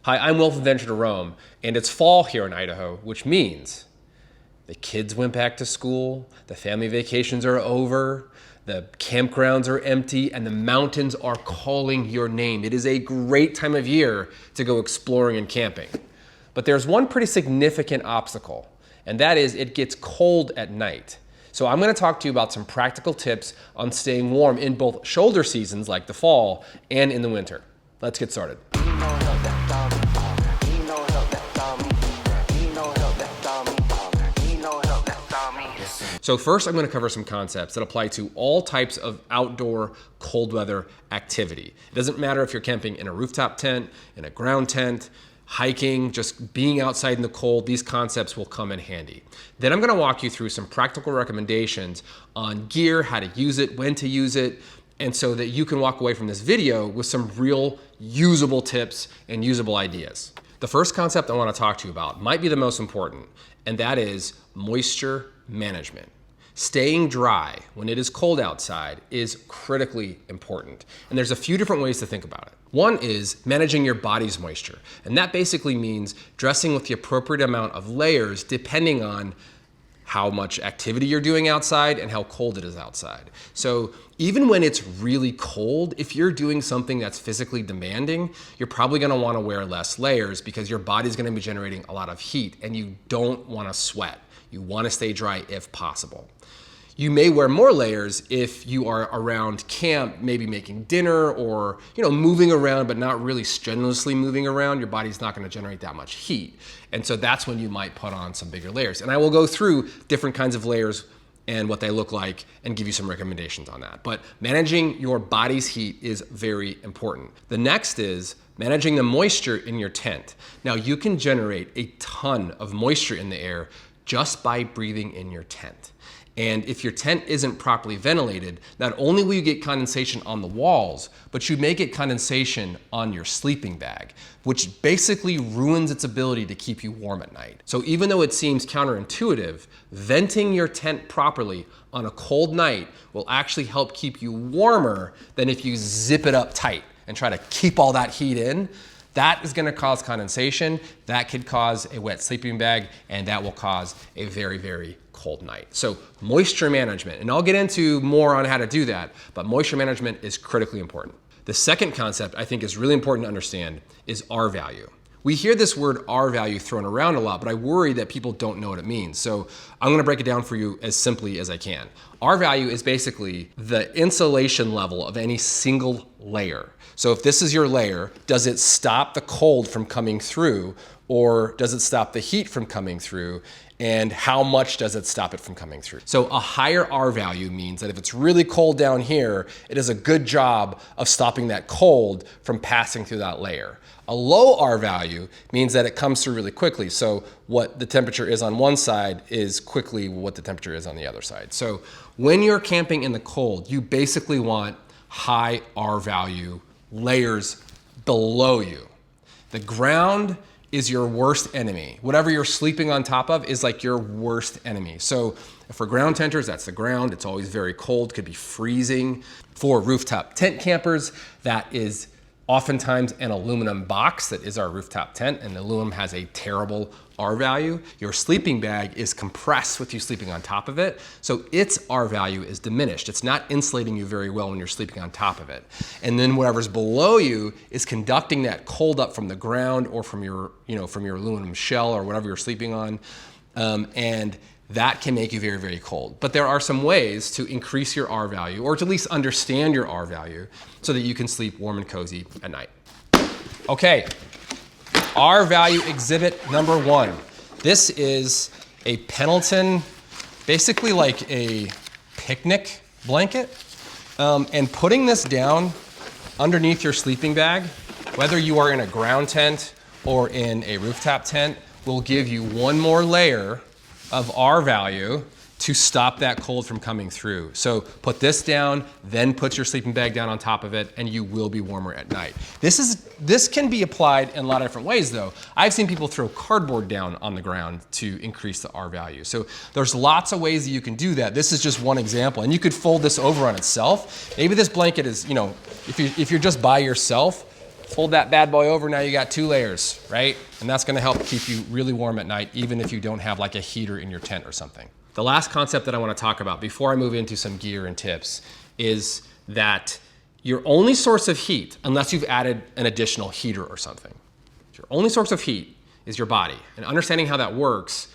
Hi, I'm Will from Venture to Rome, and it's fall here in Idaho, which means the kids went back to school, the family vacations are over, the campgrounds are empty, and the mountains are calling your name. It is a great time of year to go exploring and camping. But there's one pretty significant obstacle, and that is it gets cold at night. So I'm going to talk to you about some practical tips on staying warm in both shoulder seasons like the fall and in the winter. Let's get started. So first, I'm going to cover some concepts that apply to all types of outdoor cold weather activity. It doesn't matter if you're camping in a rooftop tent, in a ground tent, hiking, just being outside in the cold, these concepts will come in handy. Then I'm going to walk you through some practical recommendations on gear, how to use it, when to use it, and so that you can walk away from this video with some real usable tips and usable ideas. The first concept I want to talk to you about might be the most important, and that is moisture management. Staying dry when it is cold outside is critically important. And there's a few different ways to think about it. One is managing your body's moisture. And that basically means dressing with the appropriate amount of layers depending on how much activity you're doing outside and how cold it is outside. So even when it's really cold, if you're doing something that's physically demanding, you're probably gonna wanna wear less layers because your body's gonna be generating a lot of heat and you don't wanna sweat. You wanna stay dry if possible. You may wear more layers if you are around camp, maybe making dinner or moving around, but not really strenuously moving around. Your body's not gonna generate that much heat. And so that's when you might put on some bigger layers. And I will go through different kinds of layers and what they look like and give you some recommendations on that. But managing your body's heat is very important. The next is managing the moisture in your tent. Now you can generate a ton of moisture in the air just by breathing in your tent. And if your tent isn't properly ventilated, not only will you get condensation on the walls, but you may get condensation on your sleeping bag, which basically ruins its ability to keep you warm at night. So even though it seems counterintuitive, venting your tent properly on a cold night will actually help keep you warmer than if you zip it up tight and try to keep all that heat in. That is gonna cause condensation, that could cause a wet sleeping bag, and that will cause a very, very cold night. So moisture management, and I'll get into more on how to do that, but moisture management is critically important. The second concept I think is really important to understand is R value. We hear this word R value thrown around a lot, but I worry that people don't know what it means. So I'm gonna break it down for you as simply as I can. R value is basically the insulation level of any single layer. So if this is your layer, does it stop the cold from coming through, or does it stop the heat from coming through? And how much does it stop it from coming through? So a higher R value means that if it's really cold down here, it does a good job of stopping that cold from passing through that layer. A low R value means that it comes through really quickly. So what the temperature is on one side is quickly what the temperature is on the other side. So when you're camping in the cold, you basically want high R value layers below you. The ground is your worst enemy. Whatever you're sleeping on top of is like your worst enemy. So for ground tenters, that's the ground. It's always very cold, could be freezing. For rooftop tent campers, that is oftentimes an aluminum box that is our rooftop tent, and aluminum has a terrible R value. Your sleeping bag is compressed with you sleeping on top of it, so its R value is diminished. It's not insulating you very well when you're sleeping on top of it. And then whatever's below you is conducting that cold up from the ground or from your, from your aluminum shell or whatever you're sleeping on, and that can make you very, very cold. But there are some ways to increase your R value, or to at least understand your R value, so that you can sleep warm and cozy at night. Okay, R value exhibit number one. This is a Pendleton, basically like a picnic blanket. And putting this down underneath your sleeping bag, whether you are in a ground tent or in a rooftop tent, will give you one more layer of R value to stop that cold from coming through. So put this down, then put your sleeping bag down on top of it, and you will be warmer at night. This can be applied in a lot of different ways though. I've seen people throw cardboard down on the ground to increase the R value. So there's lots of ways that you can do that. This is just one example, and you could fold this over on itself. Maybe this blanket is, if you're just by yourself, fold that bad boy over, now you got 2 layers, right? And that's gonna help keep you really warm at night, even if you don't have like a heater in your tent or something. The last concept that I wanna talk about before I move into some gear and tips is that your only source of heat, unless you've added an additional heater or something, your only source of heat is your body. And understanding how that works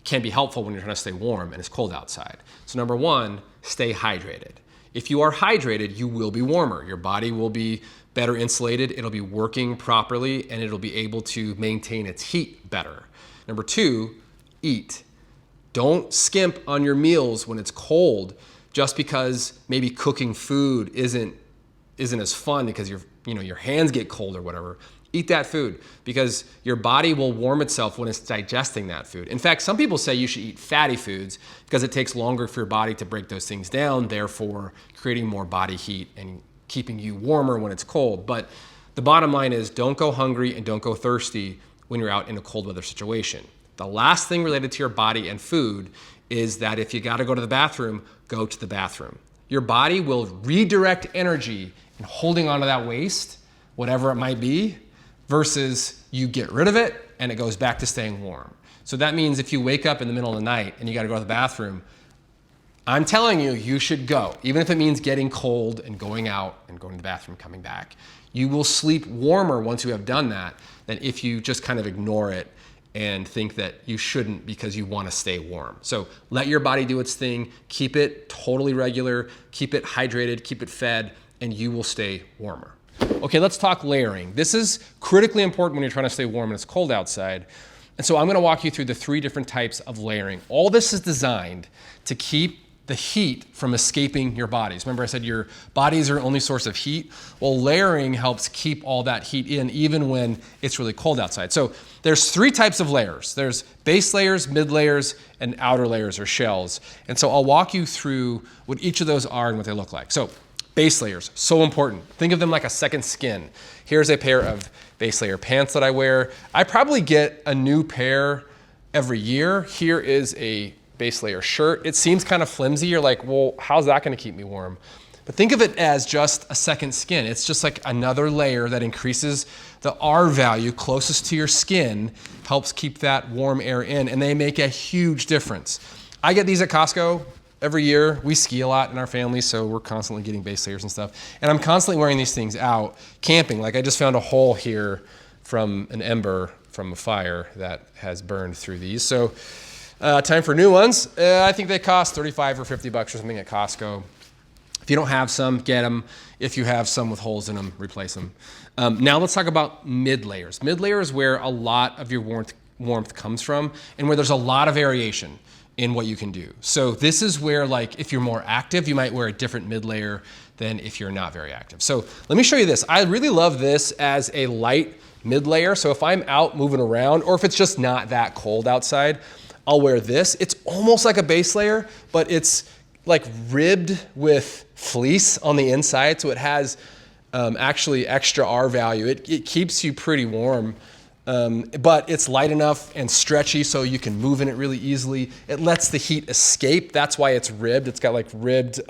can be helpful when you're trying to stay warm and it's cold outside. So number 1, stay hydrated. If you are hydrated, you will be warmer. Your body will be better insulated, it'll be working properly, and it'll be able to maintain its heat better. Number 2, eat. Don't skimp on your meals when it's cold just because maybe cooking food isn't as fun because your hands get cold or whatever. Eat that food because your body will warm itself when it's digesting that food. In fact, some people say you should eat fatty foods because it takes longer for your body to break those things down, therefore creating more body heat and keeping you warmer when it's cold. But the bottom line is don't go hungry and don't go thirsty when you're out in a cold weather situation. The last thing related to your body and food is that if you gotta go to the bathroom, go to the bathroom. Your body will redirect energy in holding onto that waste, whatever it might be, versus you get rid of it and it goes back to staying warm. So that means if you wake up in the middle of the night and you gotta go to the bathroom, I'm telling you, you should go. Even if it means getting cold and going out and going to the bathroom, coming back. You will sleep warmer once you have done that than if you just kind of ignore it and think that you shouldn't because you wanna stay warm. So let your body do its thing, keep it totally regular, keep it hydrated, keep it fed, and you will stay warmer. Okay, let's talk layering. This is critically important when you're trying to stay warm and it's cold outside. And so I'm gonna walk you through the 3 different types of layering. All this is designed to keep the heat from escaping your bodies. Remember I said your bodies are your only source of heat? Well, layering helps keep all that heat in even when it's really cold outside. So there's 3 types of layers. There's base layers, mid layers, and outer layers or shells. And so I'll walk you through what each of those are and what they look like. So base layers, so important. Think of them like a second skin. Here's a pair of base layer pants that I wear. I probably get a new pair every year. Here is a base layer shirt. It seems kind of flimsy. You're like, well, how's that gonna keep me warm? But think of it as just a second skin. It's just like another layer that increases the R value closest to your skin, helps keep that warm air in, and they make a huge difference. I get these at Costco every year. We ski a lot in our family, so we're constantly getting base layers and stuff. And I'm constantly wearing these things out camping. Like I just found a hole here from an ember from a fire that has burned through these. So time for new ones. I think they cost 35 or 50 bucks or something at Costco. If you don't have some, get them. If you have some with holes in them, replace them. Now let's talk about mid layers. Mid layer is where a lot of your warmth comes from and where there's a lot of variation in what you can do. So this is where, like, if you're more active, you might wear a different mid layer than if you're not very active. So let me show you this. I really love this as a light mid layer. So if I'm out moving around, or if it's just not that cold outside, I'll wear this. It's almost like a base layer, but it's like ribbed with fleece on the inside. So it has actually extra R value. It keeps you pretty warm. But it's light enough and stretchy so you can move in it really easily. It lets the heat escape. That's why it's ribbed. It's got like ribbed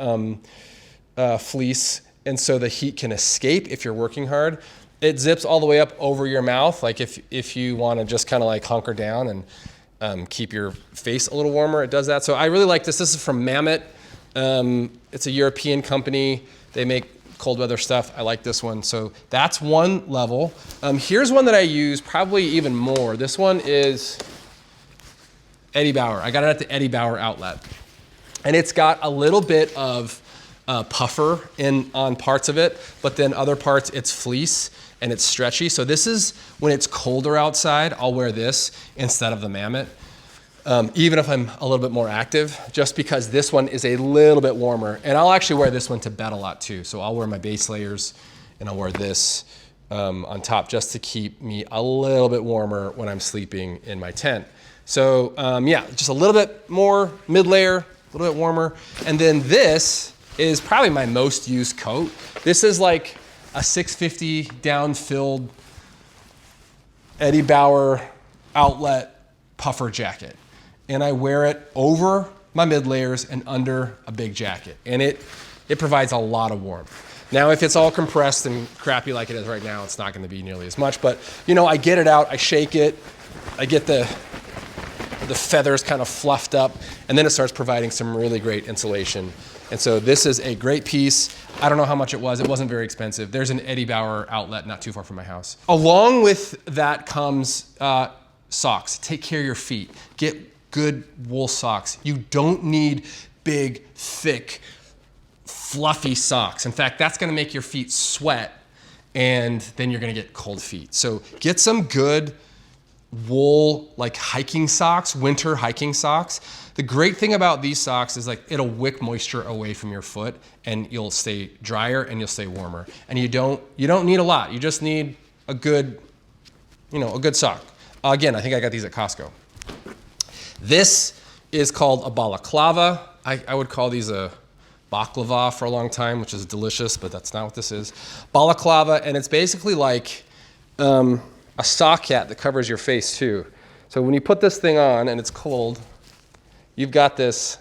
fleece, and so the heat can escape if you're working hard. It zips all the way up over your mouth, like if you want to just kind of like hunker down and keep your face a little warmer, it does that. So I really like this. This is from Mammoth. It's a European company. They make cold weather stuff. I like this one. So that's one level. Here's one that I use probably even more. This one is Eddie Bauer. I got it at the Eddie Bauer outlet. And it's got a little bit of puffer on parts of it, but then other parts it's fleece and it's stretchy. So this is when it's colder outside, I'll wear this instead of the Mammoth. Even if I'm a little bit more active, just because this one is a little bit warmer. And I'll actually wear this one to bed a lot too. So I'll wear my base layers and I'll wear this on top just to keep me a little bit warmer when I'm sleeping in my tent. So yeah, just a little bit more mid layer, a little bit warmer. And then this is probably my most used coat. This is like a 650 down-filled Eddie Bauer outlet puffer jacket. And I wear it over my mid layers and under a big jacket. And it provides a lot of warmth. Now, if it's all compressed and crappy like it is right now, it's not going to be nearly as much. But, you know, I get it out, I shake it, I get the feathers kind of fluffed up, and then it starts providing some really great insulation. And so this is a great piece. I don't know how much it was. It wasn't very expensive. There's an Eddie Bauer outlet not too far from my house. Along with that comes socks. Take care of your feet. Get good wool socks. You don't need big, thick, fluffy socks. In fact, that's gonna make your feet sweat, and then you're gonna get cold feet. So get some good wool, like hiking socks, winter hiking socks. The great thing about these socks is like it'll wick moisture away from your foot, and you'll stay drier and you'll stay warmer. And you don't need a lot. You just need a good, a good sock. Again, I think I got these at Costco. This is called a balaclava. I would call these a baklava for a long time, which is delicious, but that's not what this is. Balaclava, and it's basically like a sock hat that covers your face too. So when you put this thing on and it's cold, you've got this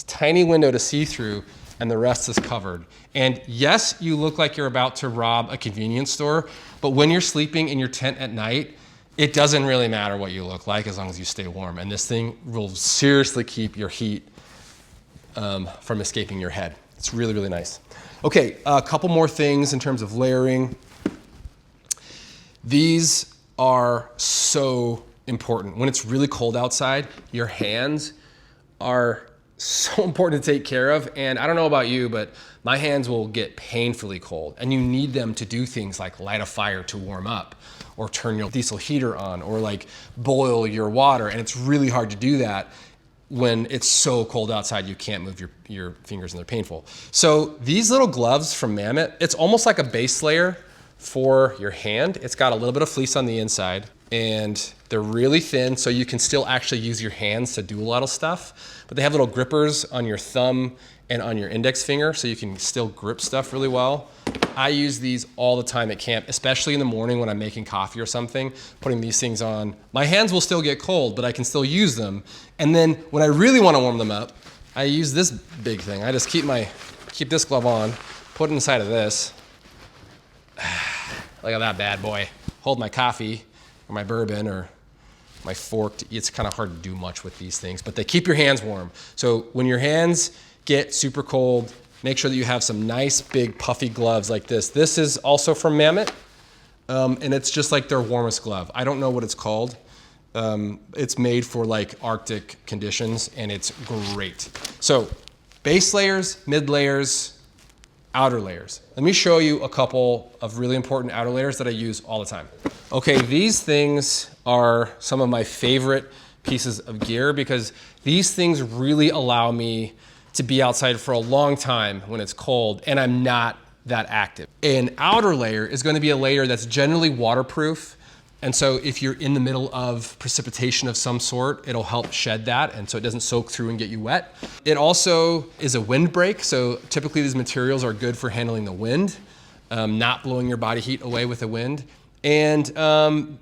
tiny window to see through, and the rest is covered. And yes, you look like you're about to rob a convenience store, but when you're sleeping in your tent at night, it doesn't really matter what you look like as long as you stay warm. And this thing will seriously keep your heat from escaping your head. It's really, really nice. Okay, a couple more things in terms of layering. These are so important. When it's really cold outside, your hands are so important to take care of. And I don't know about you, but my hands will get painfully cold, and you need them to do things like light a fire to warm up, or turn your diesel heater on, or like boil your water. And it's really hard to do that when it's so cold outside you can't move your fingers and they're painful. So these little gloves from Mammoth, it's almost like a base layer for your hand. It's got a little bit of fleece on the inside, and they're really thin, so you can still actually use your hands to do a lot of stuff. But they have little grippers on your thumb and on your index finger, so you can still grip stuff really well. I use these all the time at camp, especially in the morning when I'm making coffee or something, putting these things on. My hands will still get cold, but I can still use them. And then when I really want to warm them up, I use this big thing. I just keep this glove on, put it inside of this. Look at that bad boy. Hold my coffee or my bourbon or my fork. It's kind of hard to do much with these things, but they keep your hands warm. So when your hands get super cold, make sure that you have some nice big puffy gloves like this. This is also from Mammoth, and it's just like their warmest glove. I don't know what it's called. It's made for like Arctic conditions, and it's great. So base layers, mid layers, outer layers. Let me show you a couple of really important outer layers that I use all the time. Okay, these things are some of my favorite pieces of gear because these things really allow me to be outside for a long time when it's cold and I'm not that active. An outer layer is going to be a layer that's generally waterproof. And so if you're in the middle of precipitation of some sort, it'll help shed that, and so it doesn't soak through and get you wet. It also is a windbreak, so typically these materials are good for handling the wind, not blowing your body heat away with the wind. And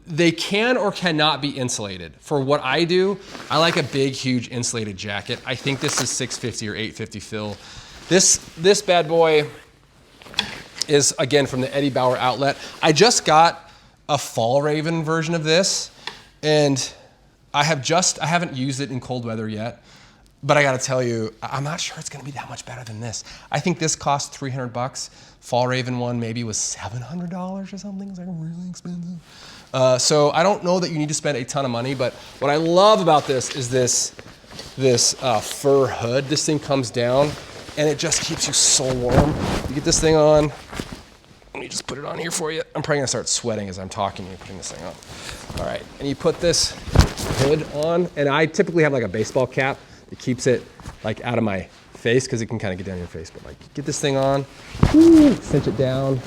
they can or cannot be insulated. For what I do, I like a big, huge insulated jacket. I think this is 650 or 850 fill. This bad boy is, again, from the Eddie Bauer outlet. I just got a Fall Raven version of this, and I haven't used it in cold weather yet, but I gotta tell you, I'm not sure it's gonna be that much better than this. I think this cost $300. Fall Raven one maybe was $700 or something. It's like really expensive. So I don't know that you need to spend a ton of money, but what I love about this is this fur hood. This thing comes down and it just keeps you so warm. You get this thing on. Let me just put it on here for you. I'm probably gonna start sweating as I'm talking to you, putting this thing on. All right, and you put this hood on, and I typically have like a baseball cap that keeps it like out of my face because it can kind of get down your face, but like get this thing on, cinch it down,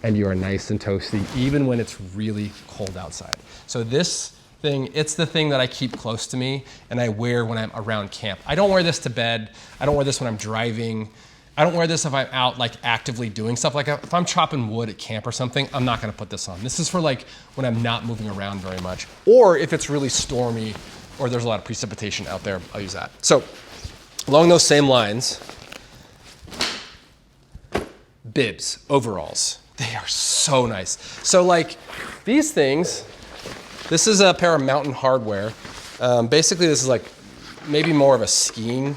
and you are nice and toasty even when it's really cold outside. So this thing, it's the thing that I keep close to me and I wear when I'm around camp. I don't wear this to bed. I don't wear this when I'm driving. I don't wear this if I'm out like actively doing stuff. Like if I'm chopping wood at camp or something, I'm not gonna put this on. This is for like when I'm not moving around very much, or if it's really stormy or there's a lot of precipitation out there, I'll use that. So along those same lines, bibs, overalls. They are so nice. So like these things, this is a pair of Mountain Hardwear. Basically this is like maybe more of a skiing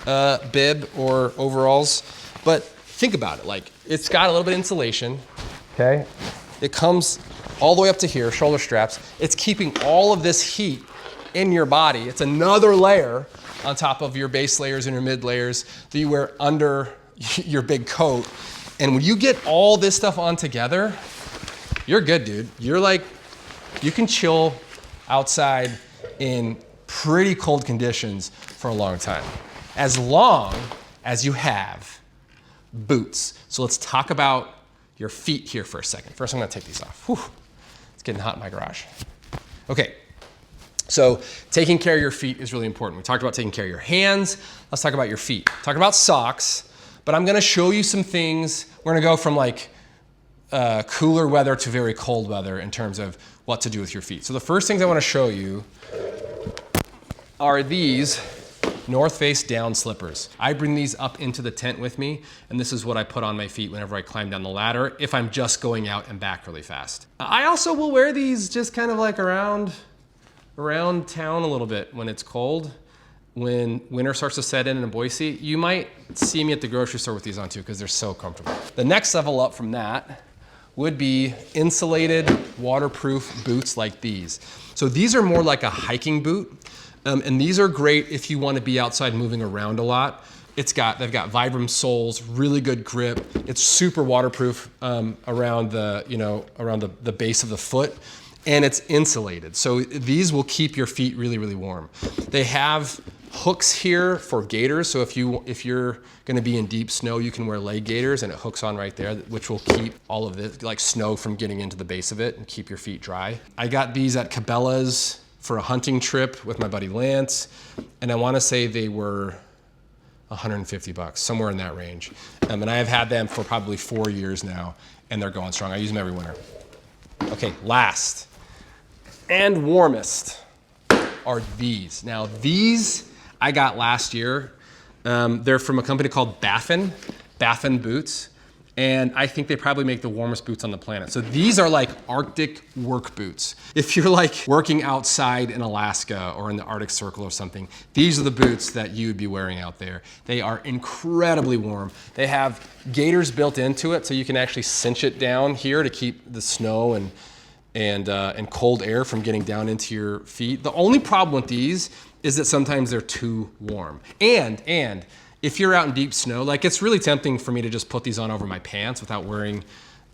bib or overalls, but think about it, like it's got a little bit of insulation, okay? It comes all the way up to here, shoulder straps. It's keeping all of this heat in your body. It's another layer on top of your base layers and your mid layers that you wear under your big coat. And when you get all this stuff on together, you're good, dude. You're like, you can chill outside in pretty cold conditions for a long time, as long as you have boots. So let's talk about your feet here for a second. First, I'm gonna take these off. Whew. It's getting hot in my garage. Okay, so taking care of your feet is really important. We talked about taking care of your hands. Let's talk about your feet. Talk about socks, but I'm gonna show you some things. We're gonna go from like cooler weather to very cold weather in terms of what to do with your feet. So the first things I wanna show you are these North Face down slippers. I bring these up into the tent with me, and this is what I put on my feet whenever I climb down the ladder if I'm just going out and back really fast. I also will wear these just kind of like around town a little bit when it's cold. When winter starts to set in Boise, you might see me at the grocery store with these on too because they're so comfortable. The next level up from that would be insulated, waterproof boots like these. So these are more like a hiking boot. And these are great if you want to be outside moving around a lot. They've got Vibram soles, really good grip. It's super waterproof around the base of the foot, and it's insulated. So these will keep your feet really, really warm. They have hooks here for gaiters. So if you're going to be in deep snow, you can wear leg gaiters, and it hooks on right there, which will keep all of this like snow from getting into the base of it and keep your feet dry. I got these at Cabela's for a hunting trip with my buddy Lance, and I wanna say they were $150, somewhere in that range. And I have had them for probably 4 years now, and they're going strong. I use them every winter. Okay, last and warmest are these. Now these I got last year. They're from a company called Baffin Boots. And I think they probably make the warmest boots on the planet. So these are like Arctic work boots. If you're like working outside in Alaska or in the Arctic Circle or something, these are the boots that you would be wearing out there. They are incredibly warm. They have gaiters built into it, so you can actually cinch it down here to keep the snow and cold air from getting down into your feet. The only problem with these is that sometimes they're too warm. And if you're out in deep snow, like it's really tempting for me to just put these on over my pants without wearing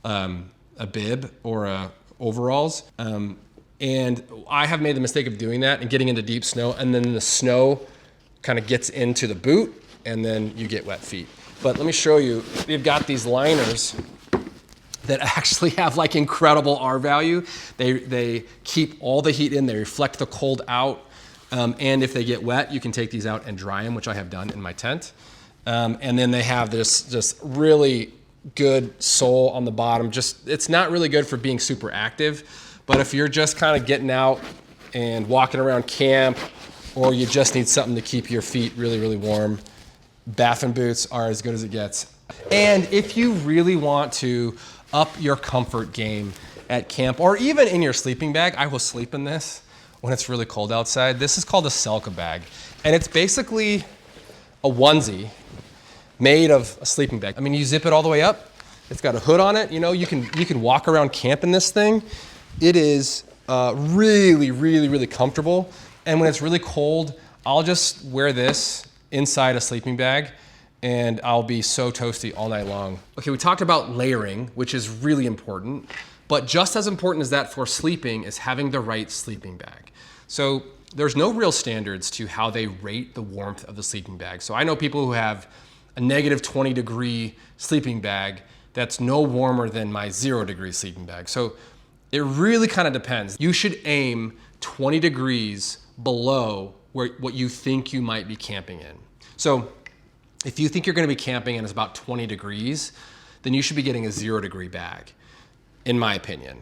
a bib or overalls. And I have made the mistake of doing that and getting into deep snow, and then the snow kind of gets into the boot, and then you get wet feet. But let me show you, they've got these liners that actually have like incredible R value. They keep all the heat in, they reflect the cold out. And if they get wet, you can take these out and dry them, which I have done in my tent. And then they have this just really good sole on the bottom. It's not really good for being super active, but if you're just kind of getting out and walking around camp, or you just need something to keep your feet really, really warm, Baffin boots are as good as it gets. And if you really want to up your comfort game at camp, or even in your sleeping bag, I will sleep in this when it's really cold outside. This is called a Selka bag. And it's basically a onesie made of a sleeping bag. I mean, you zip it all the way up. It's got a hood on it. You know, you can walk around camp in this thing. It is really, really, really comfortable. And when it's really cold, I'll just wear this inside a sleeping bag, and I'll be so toasty all night long. Okay, we talked about layering, which is really important. But just as important as that for sleeping is having the right sleeping bag. So there's no real standards to how they rate the warmth of the sleeping bag. So I know people who have a negative 20 degree sleeping bag that's no warmer than my 0 degree sleeping bag. So it really kind of depends. You should aim 20 degrees below what you think you might be camping in. So if you think you're gonna be camping and it's about 20 degrees, then you should be getting a 0 degree bag, in my opinion.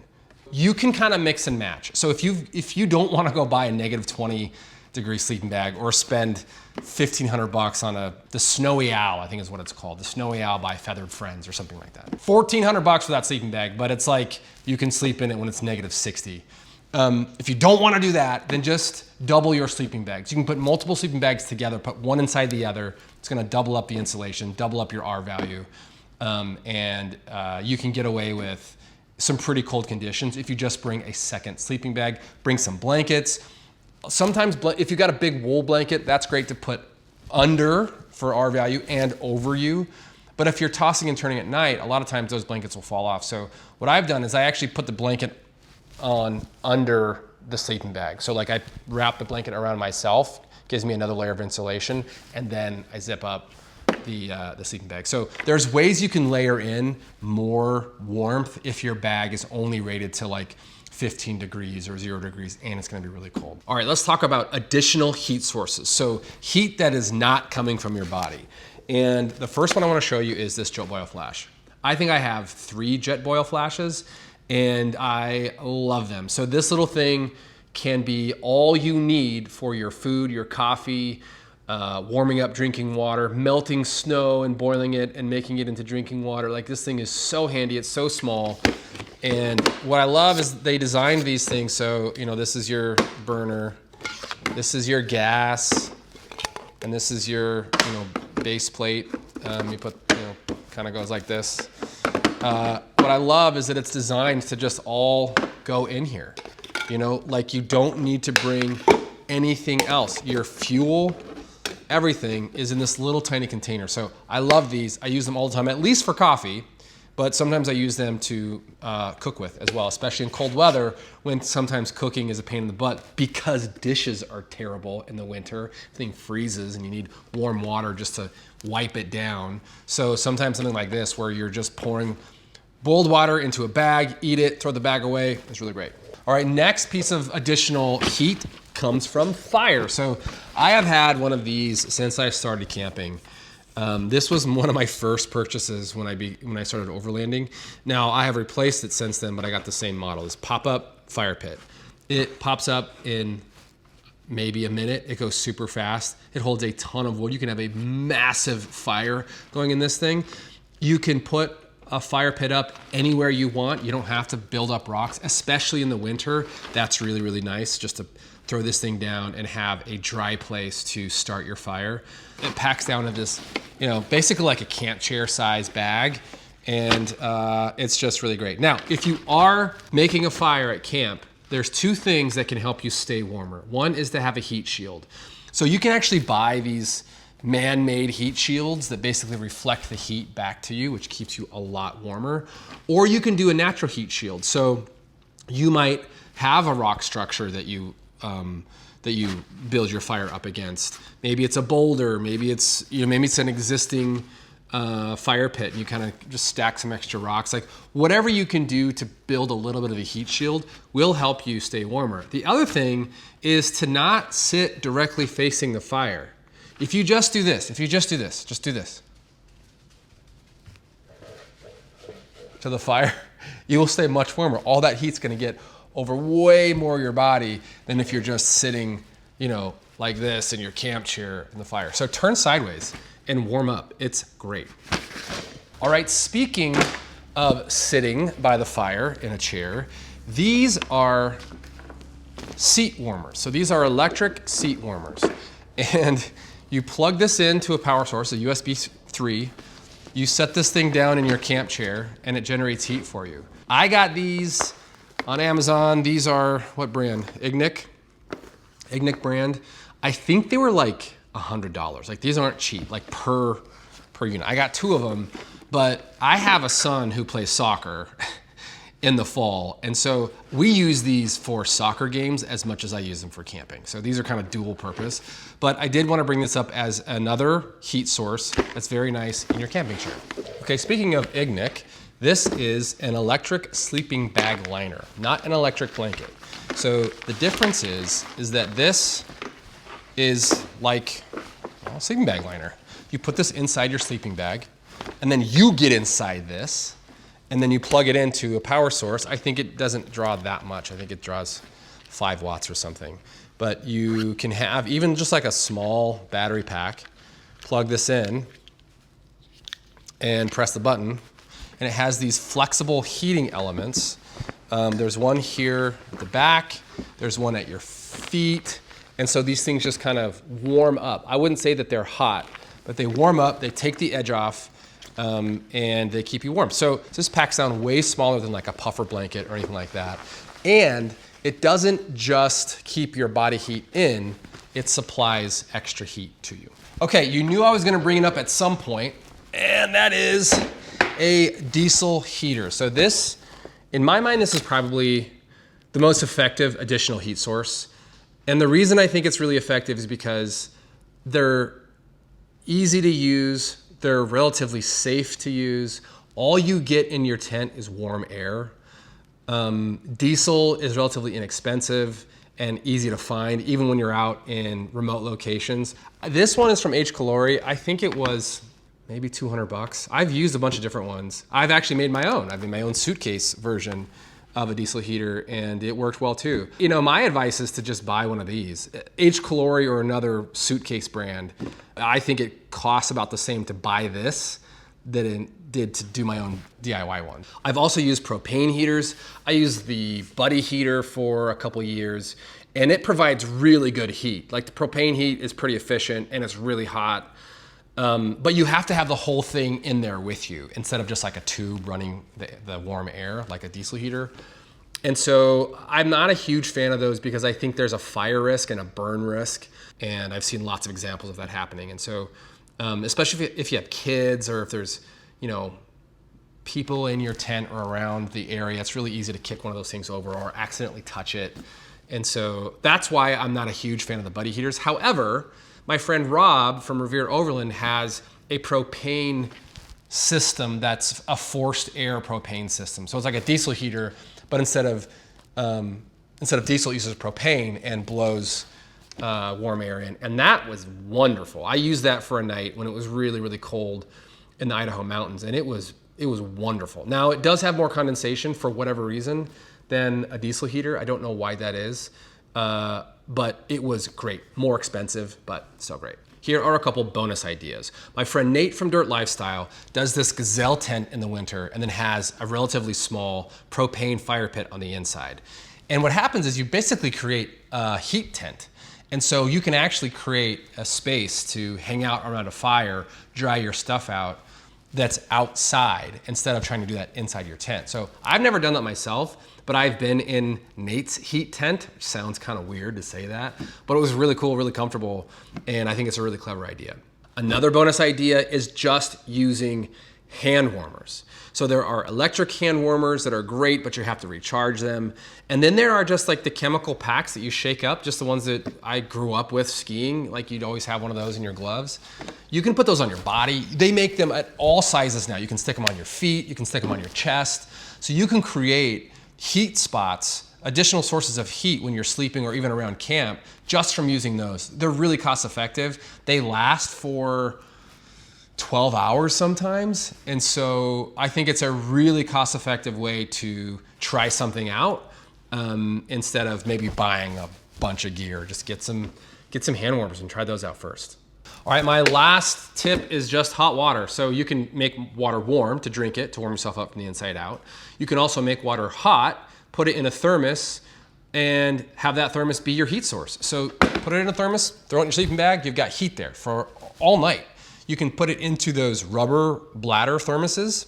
You can kind of mix and match. So if you don't want to go buy a negative 20 degree sleeping bag, or spend $1,500 on the Snowy Owl, I think is what it's called. The Snowy Owl by Feathered Friends or something like that. $1,400 for that sleeping bag, but it's like you can sleep in it when it's -60. If you don't want to do that, then just double your sleeping bags. You can put multiple sleeping bags together, put one inside the other. It's going to double up the insulation, double up your R value, and you can get away with some pretty cold conditions if you just bring a second sleeping bag. Bring some blankets. Sometimes if you got a big wool blanket, that's great to put under for R value and over you. But if you're tossing and turning at night, a lot of times those blankets will fall off. So what I've done is I actually put the blanket on under the sleeping bag. So like I wrap the blanket around myself, gives me another layer of insulation, and then I zip up the sleeping bag. So there's ways you can layer in more warmth if your bag is only rated to like 15 degrees or 0 degrees and it's gonna be really cold. All right, let's talk about additional heat sources. So heat that is not coming from your body. And the first one I wanna show you is this jet boil flash. I think I have 3 jet boil flashes and I love them. So this little thing can be all you need for your food, your coffee, warming up drinking water, melting snow and boiling it and making it into drinking water. Like this thing is so handy, it's so small. And what I love is they designed these things so, you know, this is your burner, this is your gas, and this is your, you know, base plate. You put, you know, kind of goes like this. What I love is that it's designed to just all go in here. You know, like you don't need to bring anything else. Your fuel, everything is in this little tiny container. So I love these. I use them all the time, at least for coffee, but sometimes I use them to cook with as well, especially in cold weather when sometimes cooking is a pain in the butt because dishes are terrible in the winter. Everything freezes and you need warm water just to wipe it down. So sometimes something like this where you're just pouring boiled water into a bag, eat it, throw the bag away, it's really great. All right, next piece of additional heat comes from fire. So I have had one of these since I started camping. This was one of my first purchases when I started overlanding. Now I have replaced it since then, but I got the same model. This pop-up fire pit. It pops up in maybe a minute. It goes super fast. It holds a ton of wood. You can have a massive fire going in this thing. You can put a fire pit up anywhere you want. You don't have to build up rocks, especially in the winter. That's really, really nice just to throw this thing down and have a dry place to start your fire. It packs down to this, you know, basically like a camp chair size bag. And it's just really great. Now, if you are making a fire at camp, there's 2 things that can help you stay warmer. One is to have a heat shield. So you can actually buy these man-made heat shields that basically reflect the heat back to you, which keeps you a lot warmer. Or you can do a natural heat shield. So you might have a rock structure that you build your fire up against. Maybe it's a boulder, maybe it's, you know, maybe it's an existing fire pit and you kind of just stack some extra rocks. Like whatever you can do to build a little bit of a heat shield will help you stay warmer. The other thing is to not sit directly facing the fire. If you just do this, just do this to the fire, you will stay much warmer. All that heat's gonna get over way more of your body than if you're just sitting, you know, like this in your camp chair in the fire. So turn sideways and warm up. It's great. All right, speaking of sitting by the fire in a chair, these are seat warmers. So these are electric seat warmers. And you plug this into a power source, a USB 3. You set this thing down in your camp chair and it generates heat for you. I got these on Amazon. These are, what brand? Ignik brand. I think they were like $100. Like these aren't cheap, like per unit. I got 2 of them, but I have a son who plays soccer in the fall. And so we use these for soccer games as much as I use them for camping. So these are kind of dual purpose, but I did want to bring this up as another heat source that's very nice in your camping chair. Okay, speaking of Ignik, this is an electric sleeping bag liner, not an electric blanket. So the difference is that this is like a sleeping bag liner. You put this inside your sleeping bag, and then you get inside this, and then you plug it into a power source. I think it doesn't draw that much. I think it draws 5 watts or something. but you can have even just like a small battery pack, plug this in and press the button, and it has these flexible heating elements. There's one here at the back, there's one at your feet, and so these things just kind of warm up. I wouldn't say that they're hot, but they warm up, they take the edge off, and they keep you warm. So this packs down way smaller than like a puffer blanket or anything like that. And it doesn't just keep your body heat in, it supplies extra heat to you. Okay, you knew I was gonna bring it up at some point, and that is a diesel heater. So this, in my mind, this is probably the most effective additional heat source. And the reason I think it's really effective is because they're easy to use, they're relatively safe to use. All you get in your tent is warm air. Diesel is relatively inexpensive and easy to find, even when you're out in remote locations. This one is from H. Calori. I think it was maybe 200 bucks. I've used a bunch of different ones. I've actually made my own. I've made my own suitcase version of a diesel heater, and it worked well too. You know, my advice is to just buy one of these. H. Calori or another suitcase brand, I think it costs about the same to buy this than it did to do my own DIY one. I've also used propane heaters. I used the Buddy heater for a couple years, and it provides really good heat. Like the propane heat is pretty efficient and it's really hot. But you have to have the whole thing in there with you instead of just like a tube running the warm air like a diesel heater. And so I'm not a huge fan of those because I think there's a fire risk and a burn risk. And I've seen lots of examples of that happening. And so, especially if you have kids or if there's, you know, people in your tent or around the area, it's really easy to kick one of those things over or accidentally touch it. And so that's why I'm not a huge fan of the Buddy heaters. However, my friend Rob from Revere Overland has a propane system that's a forced air propane system. So it's like a diesel heater, but instead of diesel, it uses propane and blows warm air in. And that was wonderful. I used that for a night when it was really, really cold in the Idaho mountains, and it was wonderful. Now, it does have more condensation for whatever reason than a diesel heater. I don't know why that is. But it was great. More expensive, but so great. Here are a couple bonus ideas. My friend Nate from Dirt Lifestyle does this gazelle tent in the winter and then has a relatively small propane fire pit on the inside. And what happens is you basically create a heat tent. And so you can actually create a space to hang out around a fire, dry your stuff out that's outside instead of trying to do that inside your tent. So I've never done that myself, but I've been in Nate's heat tent, which sounds kind of weird to say that, but it was really cool, really comfortable, and I think it's a really clever idea. Another bonus idea is just using hand warmers. So there are electric hand warmers that are great, but you have to recharge them. And then there are just like the chemical packs that you shake up, just the ones that I grew up with skiing, like you'd always have one of those in your gloves. You can put those on your body. They make them at all sizes now. You can stick them on your feet, you can stick them on your chest. So you can create heat spots, additional sources of heat when you're sleeping or even around camp just from using those. They're really cost effective. They last for 12 hours sometimes. And so I think it's a really cost effective way to try something out instead of maybe buying a bunch of gear. Just get some hand warmers and try those out first. All right, my last tip is just hot water. So you can make water warm to drink it, to warm yourself up from the inside out. You can also make water hot, put it in a thermos, and have that thermos be your heat source. So put it in a thermos, throw it in your sleeping bag, you've got heat there for all night. You can put it into those rubber bladder thermoses,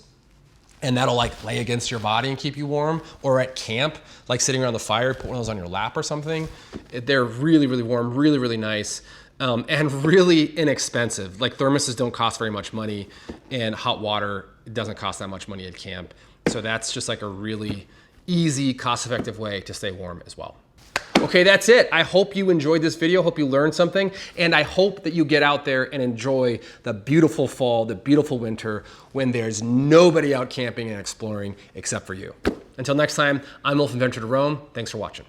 and that'll like lay against your body and keep you warm. Or at camp, like sitting around the fire, put one of those on your lap or something. They're really, really warm, really, really nice. And really inexpensive. Like thermoses don't cost very much money, and hot water doesn't cost that much money at camp. So that's just like a really easy, cost-effective way to stay warm as well. Okay, that's it. I hope you enjoyed this video. Hope you learned something. And I hope that you get out there and enjoy the beautiful fall, the beautiful winter, when there's nobody out camping and exploring except for you. Until next time, I'm Wolf from Venture to Roam. Thanks for watching.